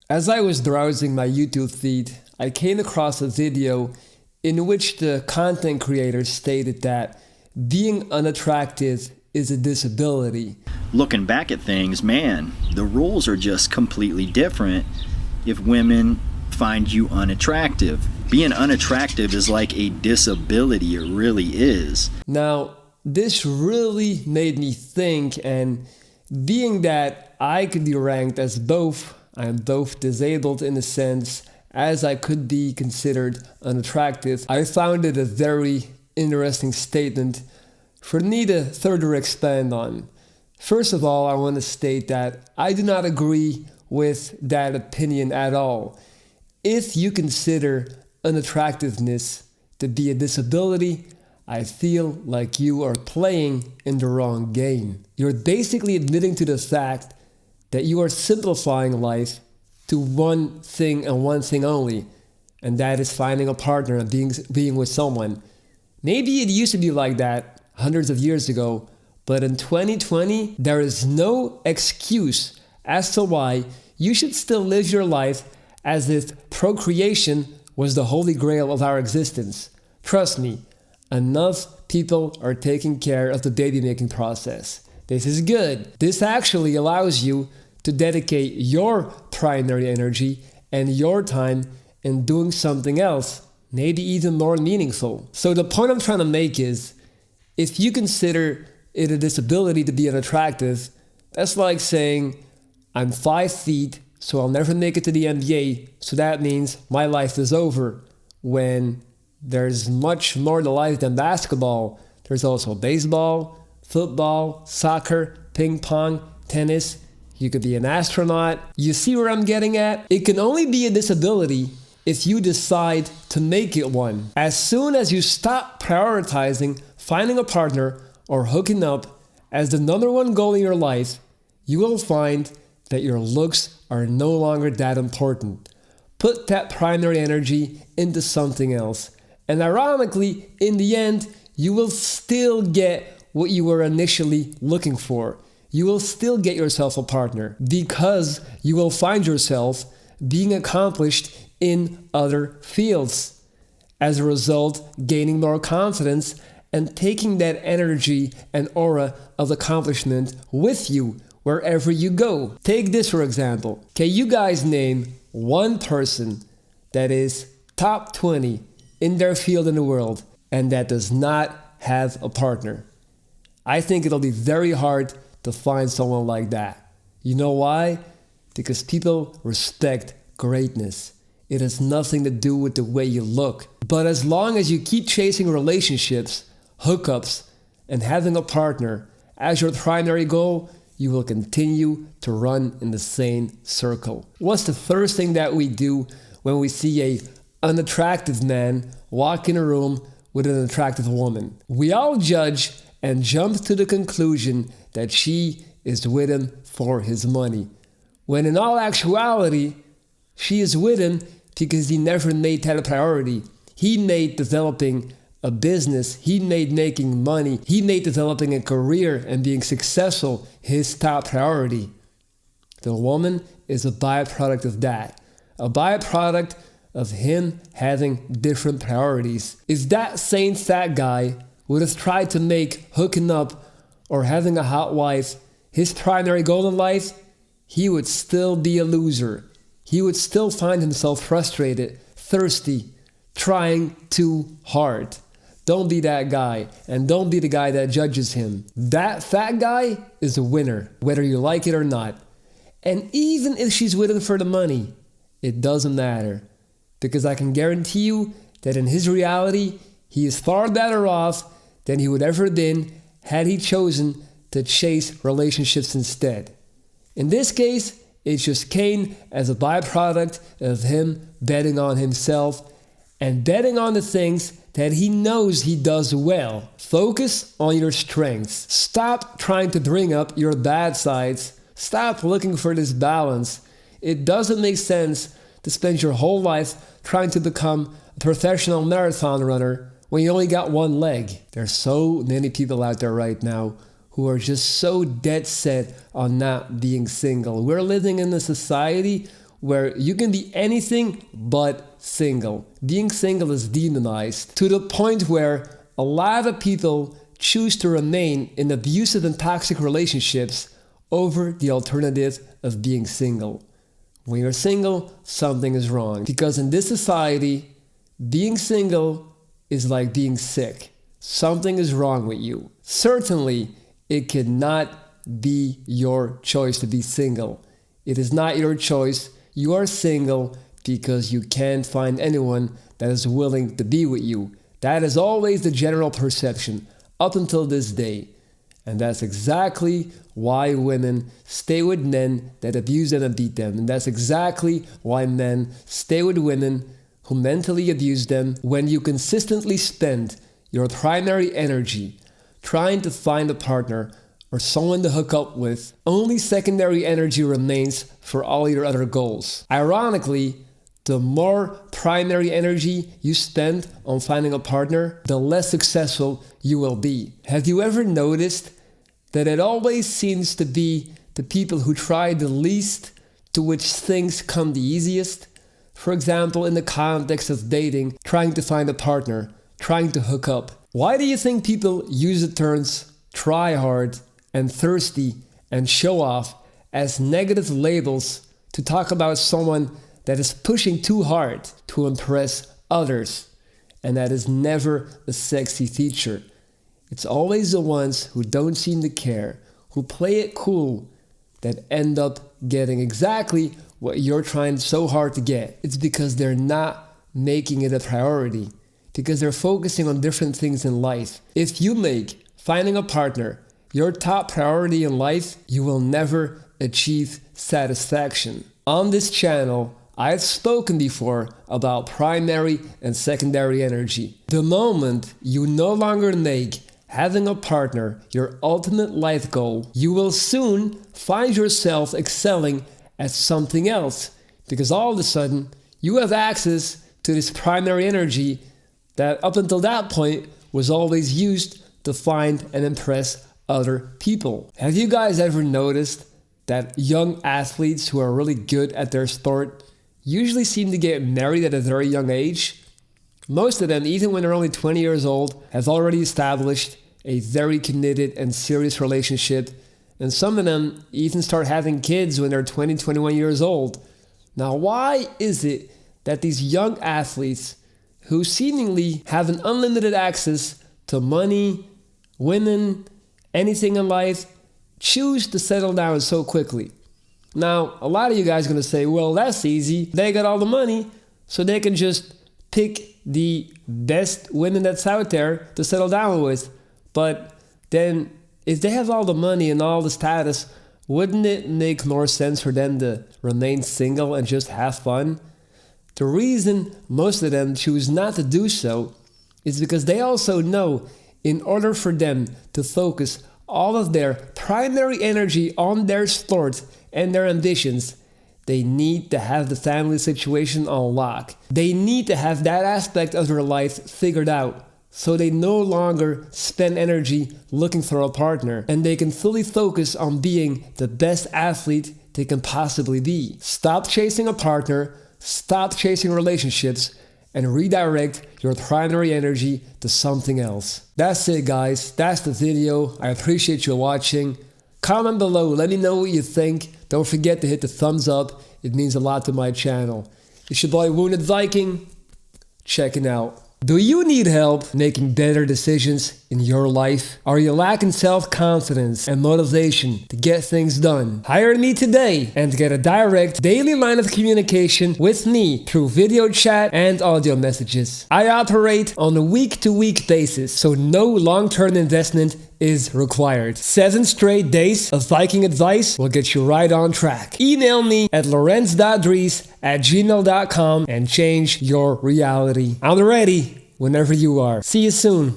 As I was browsing my YouTube feed, I came across a video in which the content creator stated that being unattractive is a disability. Looking back at things, man, the rules are just completely different if women find you unattractive. Being unattractive is like a disability, it really is. Now, this really made me think, and being that I could be ranked as both, I am both disabled in a sense, as I could be considered unattractive, I found it a very interesting statement for me to further expand on. First of all, I want to state that I do not agree with that opinion at all. If you consider unattractiveness to be a disability, I feel like you are playing in the wrong game. You're basically admitting to the fact that you are simplifying life to one thing and one thing only, and that is finding a partner and being with someone. Maybe it used to be like that hundreds of years ago, but in 2020, there is no excuse as to why you should still live your life as if procreation was the holy grail of our existence. Trust me, enough people are taking care of the baby making process. This is good. This actually allows you to dedicate your primary energy and your time in doing something else, maybe even more meaningful. So the point I'm trying to make is, if you consider it a disability to be unattractive, that's like saying, I'm 5 feet, so I'll never make it to the NBA, so that means my life is over. When there's much more to life than basketball. There's also baseball, football, soccer, ping pong, tennis. You could be an astronaut. You see where I'm getting at? It can only be a disability if you decide to make it one. As soon as you stop prioritizing finding a partner or hooking up as the #1 goal in your life, you will find that your looks are no longer that important. Put that primary energy into something else. And ironically, in the end, you will still get what you were initially looking for. You will still get yourself a partner because you will find yourself being accomplished in other fields. As a result, gaining more confidence and taking that energy and aura of accomplishment with you wherever you go. Take this for example. Can you guys name one person that is top 20 in their field in the world and that does not have a partner? I think it'll be very hard to find someone like that. You know why? Because people respect greatness. It has nothing to do with the way you look. But as long as you keep chasing relationships, hookups, and having a partner as your primary goal, you will continue to run in the same circle. What's the first thing that we do when we see a unattractive man walk in a room with an attractive woman? We all judge and jump to the conclusion that she is with him for his money, when in all actuality, she is with him because he never made that a priority. He made developing a business, he made making money, he made developing a career and being successful his top priority. The woman is a byproduct of that, a byproduct of him having different priorities. If that same fat guy would have tried to make hooking up or having a hot wife his primary goal in life, he would still be a loser. He would still find himself frustrated, thirsty, trying too hard. Don't be that guy, and don't be the guy that judges him. That fat guy is a winner, whether you like it or not. And even if she's with him for the money, it doesn't matter. Because I can guarantee you that in his reality, he is far better off than he would ever have been had he chosen to chase relationships instead. In this case, it just came as a byproduct of him betting on himself and betting on the things that he knows he does well. Focus on your strengths. Stop trying to bring up your bad sides. Stop looking for this balance. It doesn't make sense to spend your whole life trying to become a professional marathon runner when you only got one leg. There's so many people out there right now who are just so dead set on not being single. We're living in a society where you can be anything but single. Being single is demonized to the point where a lot of people choose to remain in abusive and toxic relationships over the alternative of being single. When you're single, something is wrong. Because in this society, being single is like being sick. Something is wrong with you. Certainly, it cannot be your choice to be single. It is not your choice. You are single because you can't find anyone that is willing to be with you. That is always the general perception up until this day. And that's exactly why women stay with men that abuse them and beat them. And that's exactly why men stay with women who mentally abuse them. When you consistently spend your primary energy trying to find a partner or someone to hook up with, only secondary energy remains for all your other goals. Ironically, the more primary energy you spend on finding a partner, the less successful you will be. Have you ever noticed that it always seems to be the people who try the least to which things come the easiest? For example, in the context of dating, trying to find a partner, trying to hook up. Why do you think people use the terms try hard and thirsty and show off as negative labels to talk about someone that is pushing too hard to impress others? And that is never a sexy feature. It's always the ones who don't seem to care, who play it cool, that end up getting exactly what you're trying so hard to get. It's because they're not making it a priority, because they're focusing on different things in life. If you make finding a partner your top priority in life, you will never achieve satisfaction. On this channel, I've spoken before about primary and secondary energy. The moment you no longer make having a partner your ultimate life goal, you will soon find yourself excelling at something else, because all of a sudden you have access to this primary energy that up until that point was always used to find and impress other people. Have you guys ever noticed that young athletes who are really good at their sport usually seem to get married at a very young age? Most of them, even when they're only 20 years old, have already established a very committed and serious relationship, and some of them even start having kids when they're 20, 21 years old. Now, why is it that these young athletes who seemingly have an unlimited access to money, women, anything in life, choose to settle down so quickly? Now, a lot of you guys are going to say, well, that's easy. They got all the money, so they can just pick the best women that's out there to settle down with. But then, if they have all the money and all the status, wouldn't it make more sense for them to remain single and just have fun? The reason most of them choose not to do so is because they also know in order for them to focus all of their primary energy on their sport and their ambitions, they need to have the family situation on lock. They need to have that aspect of their life figured out, so they no longer spend energy looking for a partner, and they can fully focus on being the best athlete they can possibly be. Stop chasing a partner, stop chasing relationships, and redirect your primary energy to something else. That's it, guys. That's the video. I appreciate you watching. Comment below, let me know what you think. Don't forget to hit the thumbs up. It means a lot to my channel. It's your boy Wounded Viking, checking out. Do you need help making better decisions in your life? Are you lacking self-confidence and motivation to get things done? Hire me today and get a direct daily line of communication with me through video chat and audio messages. I operate on a week-to-week basis, so no long-term investment is required. 7 straight days of Viking advice will get you right on track. Email me at lorenz.dries@gmail.com and change your reality. I'm ready whenever you are. See you soon.